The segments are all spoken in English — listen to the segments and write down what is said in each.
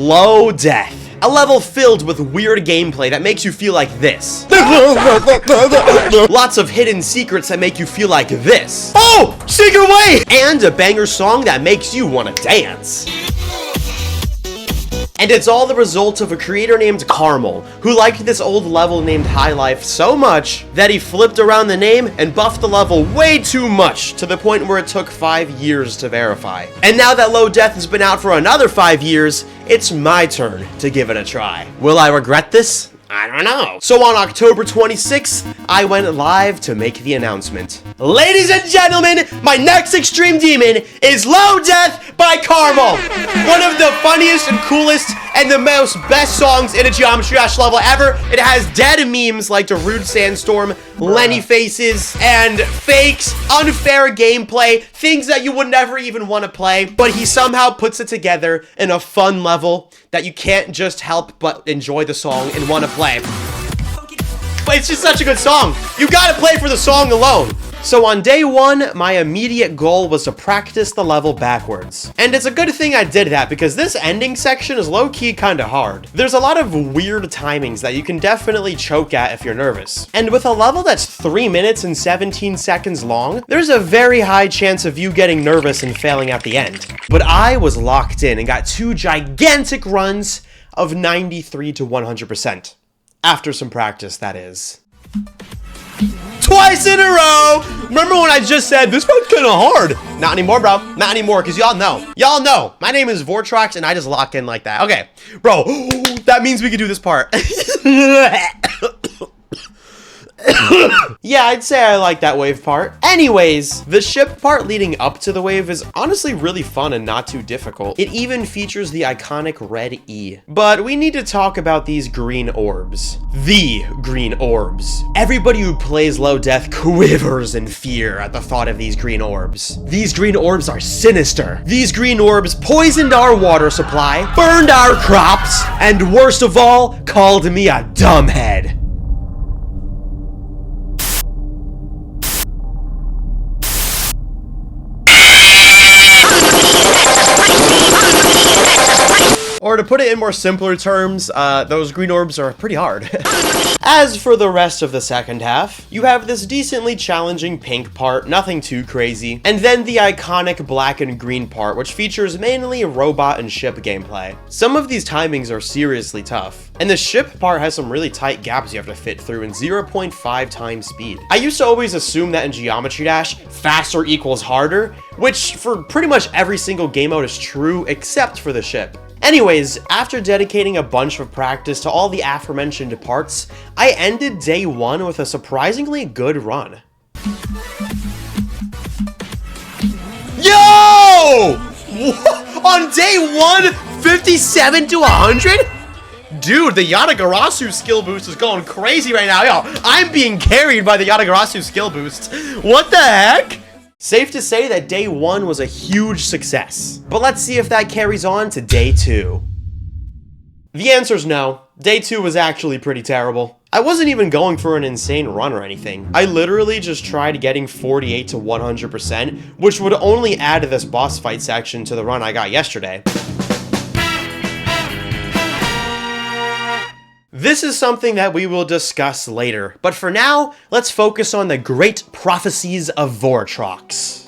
Low Death. A level filled with weird gameplay that makes you feel like this. Lots of hidden secrets that make you feel like this. Oh, secret way! And a banger song that makes you want to dance. And it's all the result of a creator named Carmel, who liked this old level named High Life so much that he flipped around the name and buffed the level way too much, to the point where it took 5 years to verify. And now that Low Death has been out for another 5 years, it's my turn to give it a try. Will I regret this? I don't know. So on October 26th, I went live to make the announcement. Ladies and gentlemen, my next extreme demon is Low Death by Carmel. One of the funniest and coolest and the most best songs in a Geometry Dash level ever. It has dead memes like Darude Sandstorm, Lenny Faces, and fakes, unfair gameplay, things that you would never even want to play, but he somehow puts it together in a fun level that you can't just help but enjoy the song and want to play. But it's just such a good song. You gotta play for the song alone. So on day 1, my immediate goal was to practice the level backwards. And it's a good thing I did that, because this ending section is low-key kinda hard. There's a lot of weird timings that you can definitely choke at if you're nervous. And with a level that's 3 minutes and 17 seconds long, there's a very high chance of you getting nervous and failing at the end. But I was locked in and got 2 gigantic runs of 93 to 100%. After some practice, that is. Twice in a row! Remember when I just said, this one's kinda hard? Not anymore, bro. Not anymore, because y'all know. Y'all know. My name is Vortrox, and I just lock in like that. Okay, bro, that means we can do this part. Yeah, I'd say I like that wave part. Anyways, the ship part leading up to the wave is honestly really fun and not too difficult. It even features the iconic red E. But we need to talk about these green orbs. The green orbs. Everybody who plays Low Death quivers in fear at the thought of these green orbs. These green orbs are sinister. These green orbs poisoned our water supply, burned our crops, and worst of all, called me a dumbhead. Or to put it in more simpler terms, those green orbs are pretty hard. As for the rest of the second half, you have this decently challenging pink part, nothing too crazy, and then the iconic black and green part, which features mainly robot and ship gameplay. Some of these timings are seriously tough, and the ship part has some really tight gaps you have to fit through in 0.5 times speed. I used to always assume that in Geometry Dash, faster equals harder, which for pretty much every single game mode is true except for the ship. Anyways, after dedicating a bunch of practice to all the aforementioned parts, I ended day 1 with a surprisingly good run. Yo! On day 1, 57 to 100? Dude, the Yatagarasu skill boost is going crazy right now. Yo, I'm being carried by the Yatagarasu skill boost. What the heck? Safe to say that day 1 was a huge success, but let's see if that carries on to day 2. The answer's no. Day 2 was actually pretty terrible. I wasn't even going for an insane run or anything. I literally just tried getting 48 to 100%, which would only add this boss fight section to the run I got yesterday. This is something that we will discuss later, but for now, let's focus on the great prophecies of Vortrox.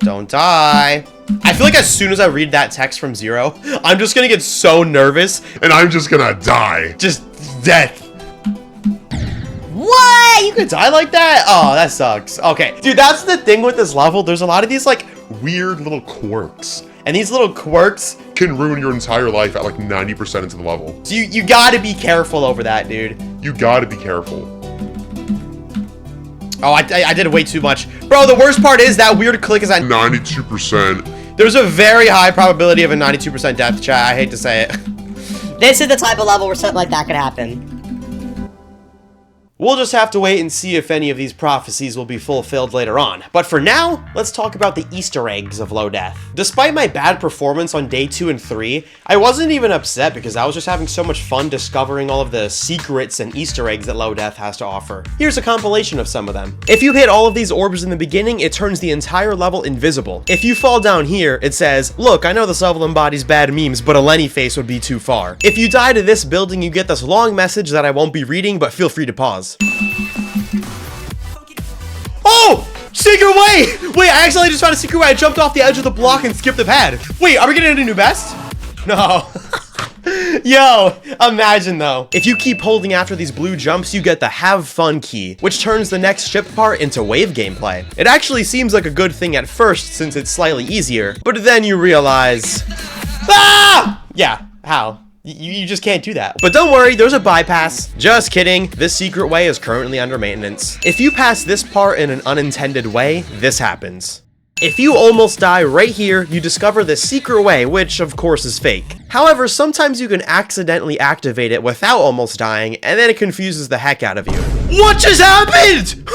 Don't die. I feel like as soon as I read that text from Zero, I'm just gonna get so nervous, and I'm just gonna die. Just death. What? You could die like that? Oh, that sucks. Okay, dude, that's the thing with this level. There's a lot of these, like, weird little quirks. And these little quirks can ruin your entire life at like 90% into the level. So you gotta be careful over that, dude. You gotta be careful. Oh, I did way too much. Bro, the worst part is that weird click is at 92%. There's a very high probability of a 92% death, chat. I hate to say it. This is the type of level where something like that could happen. We'll just have to wait and see if any of these prophecies will be fulfilled later on. But for now, let's talk about the Easter eggs of Low Death. Despite my bad performance on day 2 and 3, I wasn't even upset because I was just having so much fun discovering all of the secrets and Easter eggs that Low Death has to offer. Here's a compilation of some of them. If you hit all of these orbs in the beginning, it turns the entire level invisible. If you fall down here, it says, look, I know this level embodies bad memes, but a Lenny face would be too far. If you die to this building, you get this long message that I won't be reading, but feel free to pause. Oh! Secret way! Wait, I accidentally just found a secret way. I jumped off the edge of the block and skipped the pad. Wait, are we getting a new best? No. Yo, imagine though. If you keep holding after these blue jumps, you get the have fun key, which turns the next ship part into wave gameplay. It actually seems like a good thing at first since it's slightly easier, but then you realize, ah! Yeah, how? You just can't do that. But don't worry, there's a bypass. Just kidding, this secret way is currently under maintenance. If you pass this part in an unintended way, this happens. If you almost die right here, you discover the secret way, which of course is fake. However, sometimes you can accidentally activate it without almost dying, and then it confuses the heck out of you. What just happened?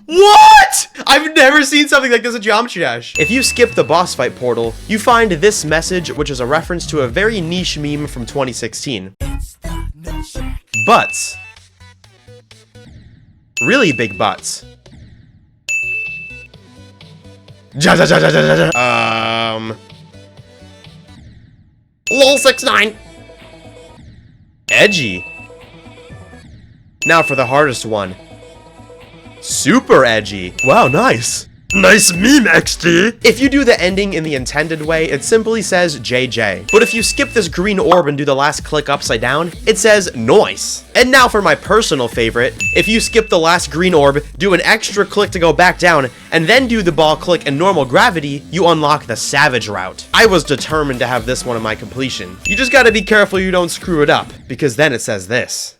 What? I've never seen something like this in Geometry Dash. If you skip the boss fight portal, you find this message, which is a reference to a very niche meme from 2016. Butts. Really big butts. LOL 69. Edgy. Now for the hardest one. Super edgy. Wow, nice. Nice meme, XD. If you do the ending in the intended way, it simply says JJ. But if you skip this green orb and do the last click upside down, it says noise. And now for my personal favorite, if you skip the last green orb, do an extra click to go back down, and then do the ball click and normal gravity, you unlock the savage route. I was determined to have this one in my completion. You just gotta be careful you don't screw it up, because then it says this.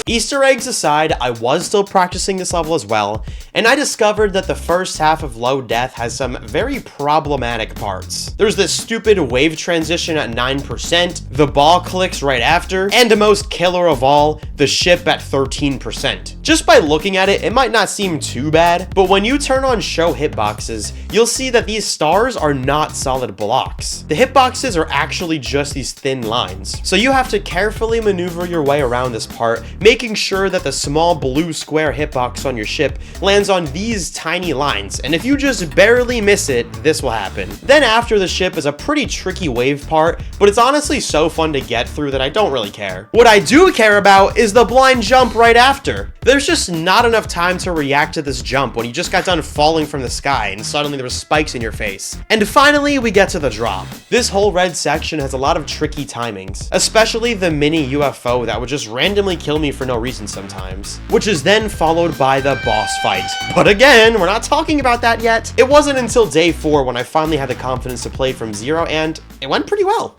Easter eggs aside, I was still practicing this level as well, and I discovered that the first half of Low Death has some very problematic parts. There's this stupid wave transition at 9%, the ball clicks right after, and the most killer of all, the ship at 13%. Just by looking at it, it might not seem too bad, but when you turn on show hitboxes, you'll see that these stars are not solid blocks. The hitboxes are actually just these thin lines, so you have to carefully maneuver your way around this part, making sure that the small blue square hitbox on your ship lands on these tiny lines, and if you just barely miss it, this will happen. Then after the ship is a pretty tricky wave part, but it's honestly so fun to get through that I don't really care. What I do care about is the blind jump right after. There's just not enough time to react to this jump when you just got done falling from the sky and suddenly there were spikes in your face. And finally, we get to the drop. This whole red section has a lot of tricky timings, especially the mini UFO that would just randomly kill me for no reason sometimes, which is then followed by the boss fight. But again, we're not talking about that yet. It wasn't until day 4 when I finally had the confidence to play from zero, and it went pretty well.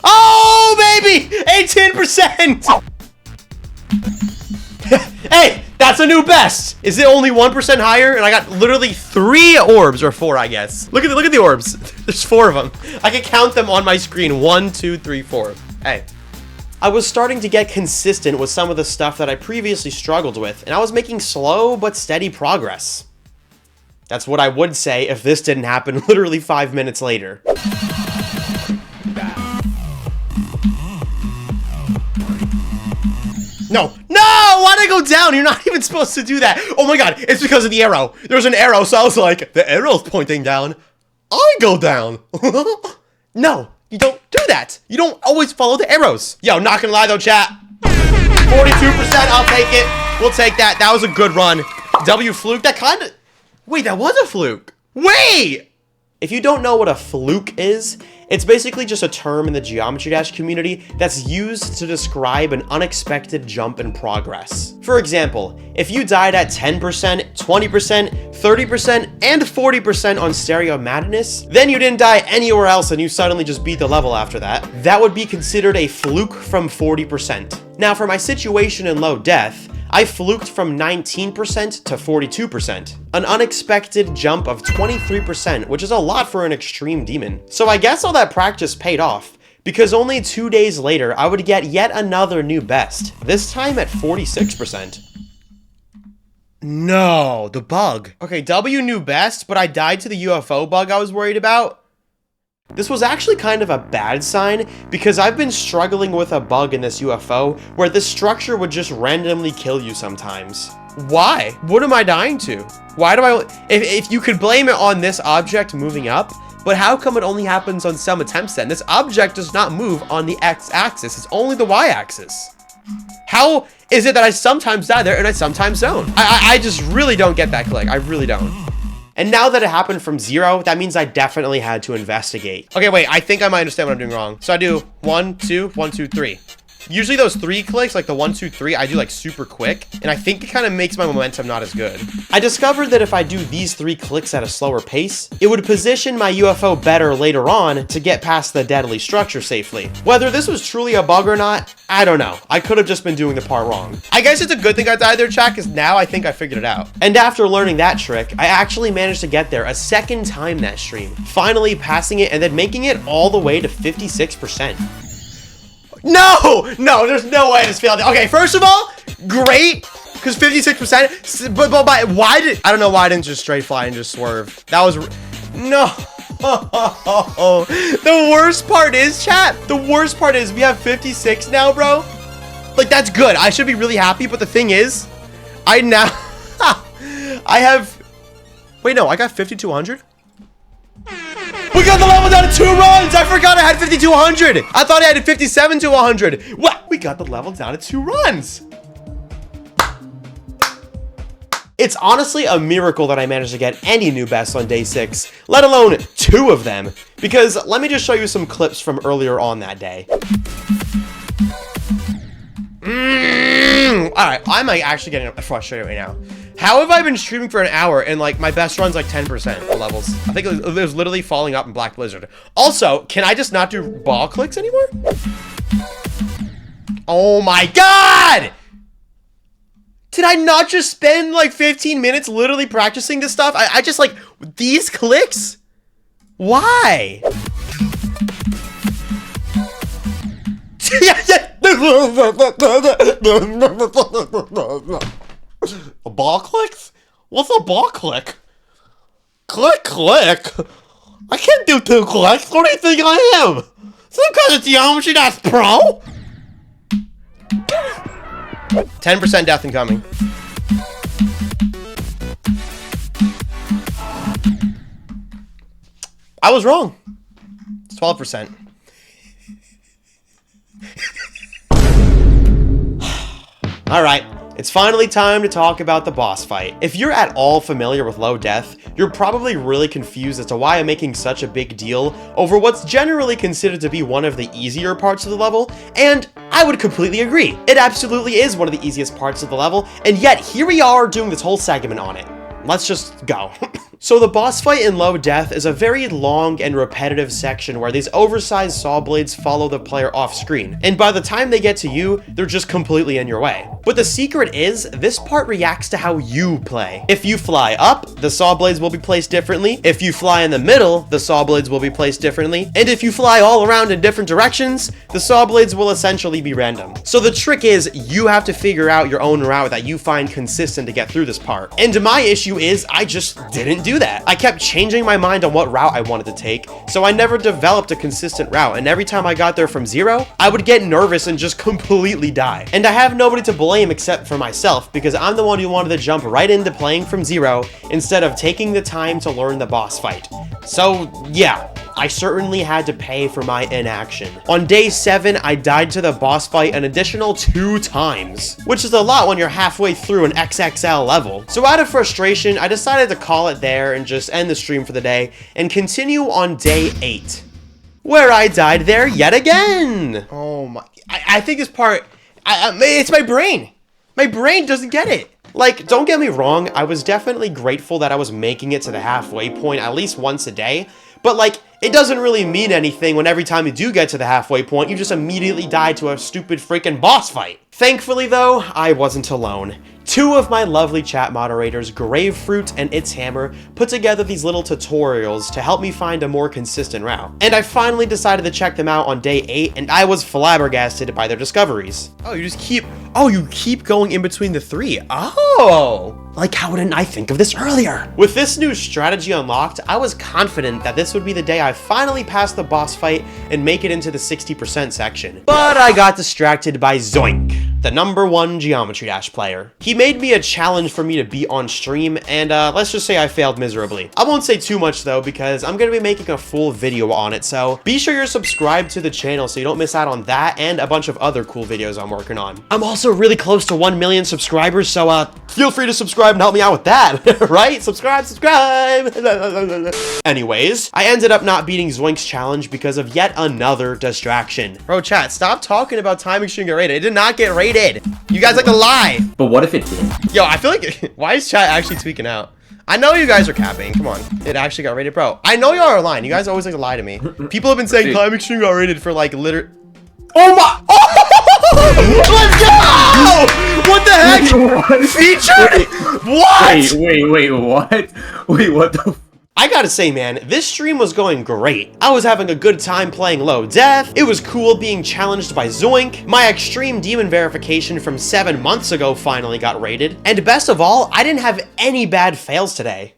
Oh, baby! 18%! Hey, that's a new best! Is it only 1% higher? And I got literally 3 orbs, or 4, I guess. Look at the orbs. There's 4 of them. I can count them on my screen. 1, 2, 3, 4. Hey. I was starting to get consistent with some of the stuff that I previously struggled with, and I was making slow but steady progress. That's what I would say if this didn't happen literally 5 minutes later. No, why'd I go down? You're not even supposed to do that. Oh my god, it's because of the arrow. There's an arrow, so I was like, the arrow's pointing down. I go down. No, you don't do that. You don't always follow the arrows. Yo, not gonna lie though, chat. 42%, I'll take it. We'll take that. That was a good run. W fluke, that kind of... Wait, that was a fluke. Wait! If you don't know what a fluke is, it's basically just a term in the Geometry Dash community that's used to describe an unexpected jump in progress. For example, if you died at 10%, 20%, 30%, and 40% on Stereo Madness, then you didn't die anywhere else and you suddenly just beat the level after that, that would be considered a fluke from 40%. Now for my situation in Low Death, I fluked from 19% to 42%, an unexpected jump of 23%, which is a lot for an extreme demon. So I guess all that practice paid off, because only 2 days later, I would get yet another new best, this time at 46%. No, the bug. Okay, W new best, but I died to the UFO bug I was worried about. This was actually kind of a bad sign, because I've been struggling with a bug in this UFO where this structure would just randomly kill you sometimes. Why? What am I dying to? Why do if you could blame it on this object moving up, but how come it only happens on some attempts then? This object does not move on the X-axis, it's only the Y-axis. How is it that I sometimes die there and I sometimes don't? I just really don't get that click, I really don't. And now that it happened from 0, that means I definitely had to investigate. Okay, wait, I think I might understand what I'm doing wrong. So I do 1, 2, 1, 2, 3. Usually those 3 clicks, like the 1, 2, 3, I do like super quick, and I think it kind of makes my momentum not as good. I discovered that if I do these 3 clicks at a slower pace, it would position my UFO better later on to get past the deadly structure safely. Whether this was truly a bug or not, I don't know. I could have just been doing the part wrong. I guess it's a good thing I died there, chat, because now I think I figured it out. And after learning that trick, I actually managed to get there a second time that stream, finally passing it and then making it all the way to 56%. No, there's no way I just failed. Okay, first of all, great, because 56%, but why did, I don't know why I didn't just straight fly and just swerve. That was, no. The worst part is, chat, the worst part is we have 56 now, bro. Like, that's good. I should be really happy, but the thing is, I have, wait, no, I got 5,200? We got the level down to 2 runs! I forgot I had 5,200! I thought I had 57 to 100. What? We got the level down to 2 runs! It's honestly a miracle that I managed to get any new bests on day 6, let alone 2 of them. Because let me just show you some clips from earlier on that day. Alright, I'm like actually getting frustrated right now. How have I been streaming for an hour and like my best run's like 10% levels? I think it was literally falling up in Black Blizzard. Also, can I just not do ball clicks anymore? Oh my god! Did I not just spend like 15 minutes literally practicing this stuff? I just like, these clicks? Why? A ball clicks? What's a ball click? Click. I can't do 2 clicks. What do you think I am? Some kind of geometry that's pro? 10% death incoming. I was wrong. It's 12%. Alright. It's finally time to talk about the boss fight. If you're at all familiar with low death, you're probably really confused as to why I'm making such a big deal over what's generally considered to be one of the easier parts of the level, and I would completely agree. It absolutely is one of the easiest parts of the level, and yet here we are doing this whole segment on it. Let's just go. So the boss fight in low death is a very long and repetitive section where these oversized saw blades follow the player off screen, and by the time they get to you, they're just completely in your way. But the secret is, this part reacts to how you play. If you fly up, the saw blades will be placed differently. If you fly in the middle, the saw blades will be placed differently. And if you fly all around in different directions, the saw blades will essentially be random. So the trick is, you have to figure out your own route that you find consistent to get through this part. And my issue is, I just didn't do that. I kept changing my mind on what route I wanted to take, so I never developed a consistent route, and every time I got there from 0, I would get nervous and just completely die. And I have nobody to blame except for myself, because I'm the one who wanted to jump right into playing from 0 instead of taking the time to learn the boss fight. So yeah, I certainly had to pay for my inaction. On day 7, I died to the boss fight an additional 2 times, which is a lot when you're halfway through an XXL level. So out of frustration, I decided to call it there and just end the stream for the day and continue on day 8, where I died there yet again. Oh my, I think this part, it's my brain. My brain doesn't get it. Like, don't get me wrong, I was definitely grateful that I was making it to the halfway point at least once a day, but like, it doesn't really mean anything when every time you do get to the halfway point, you just immediately die to a stupid freaking boss fight. Thankfully though, I wasn't alone. Two of my lovely chat moderators, Gravefruit and It's Hammer, put together these little tutorials to help me find a more consistent route. And I finally decided to check them out on day 8, and I was flabbergasted by their discoveries. Oh, you keep going in between the 3. Oh! Like, how didn't I think of this earlier? With this new strategy unlocked, I was confident that this would be the day I finally passed the boss fight and make it into the 60% section. But I got distracted by Zoink, the #1 Geometry Dash player. He made me a challenge for me to beat on stream, and let's just say I failed miserably. I won't say too much though, because I'm gonna be making a full video on it, so be sure you're subscribed to the channel so you don't miss out on that and a bunch of other cool videos I'm working on. I'm also really close to 1 million subscribers, so feel free to subscribe and help me out with that, right? Subscribe! Anyways, I ended up not beating Zoink's challenge because of yet another distraction. Bro, chat, stop talking about Time Extreme get rated. It did not get rated. You guys like to lie. But what if it did? Yo, I feel like, why is chat actually tweaking out? I know you guys are capping. Come on. It actually got rated, bro. I know y'all are lying. You guys always like to lie to me. People have been saying Time Extreme got rated for like Oh my! Oh! Let's go! What the heck? Featured? What? Wait, what? Wait, what the? I gotta say, man, this stream was going great. I was having a good time playing Low Death. It was cool being challenged by Zoink. My extreme demon verification from 7 months ago finally got rated. And best of all, I didn't have any bad fails today.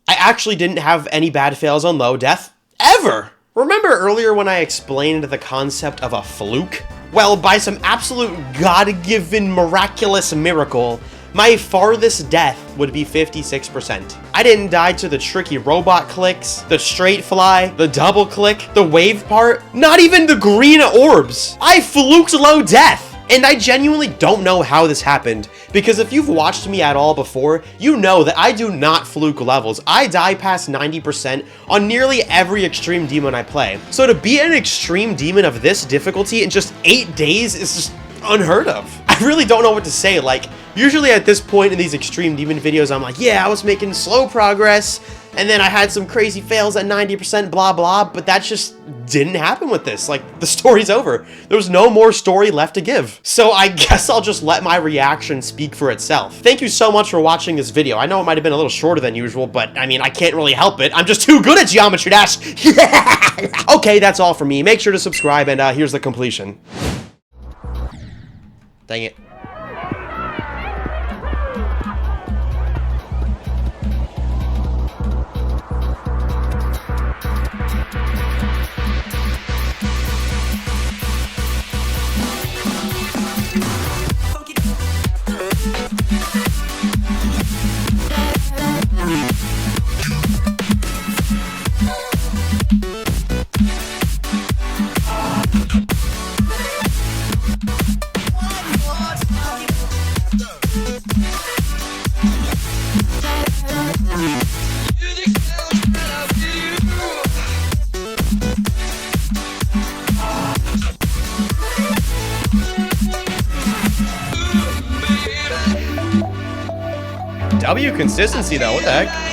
I actually didn't have any bad fails on Low Death ever. Remember earlier when I explained the concept of a fluke? Well, by some absolute God-given miraculous miracle, my farthest death would be 56%. I didn't die to the tricky robot clicks, the straight fly, the double click, the wave part, not even the green orbs. I fluked Low Death. And I genuinely don't know how this happened, because if you've watched me at all before, you know that I do not fluke levels. I die past 90% on nearly every extreme demon I play. So to beat an extreme demon of this difficulty in just 8 days is just unheard of. I really don't know what to say. Like, usually at this point in these extreme demon videos, I'm like, yeah, I was making slow progress, and then I had some crazy fails at 90%, blah, blah, but that just didn't happen with this. Like, the story's over. There was no more story left to give. So I guess I'll just let my reaction speak for itself. Thank you so much for watching this video. I know it might have been a little shorter than usual, but I mean, I can't really help it. I'm just too good at Geometry Dash. Okay, that's all for me. Make sure to subscribe, and here's the completion. Dang it. W consistency though, what the heck?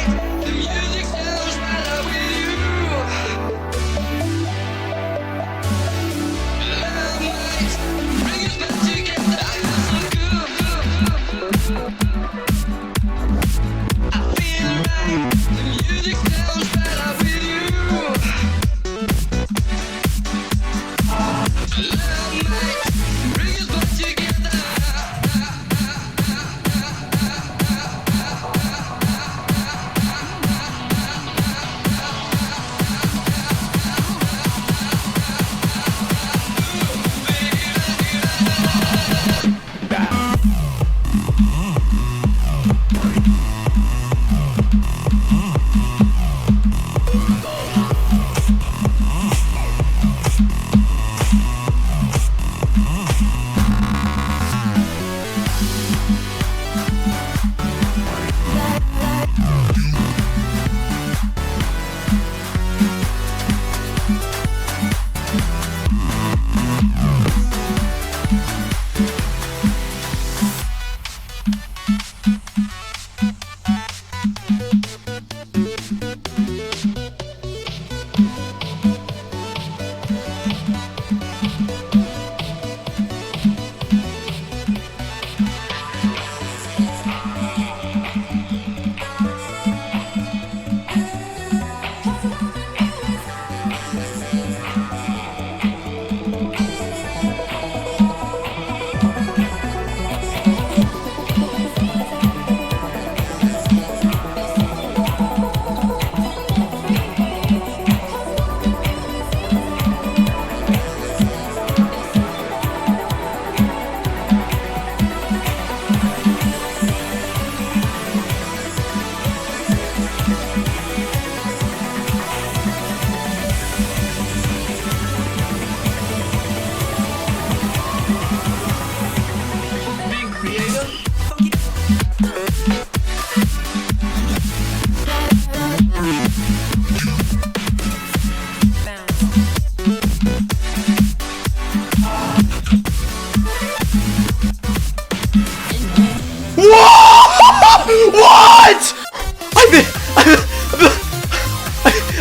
What?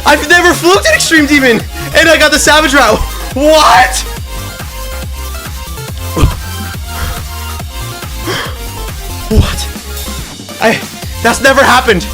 I've never fluked an Extreme Demon, and I got the Savage route. What? What? That's never happened.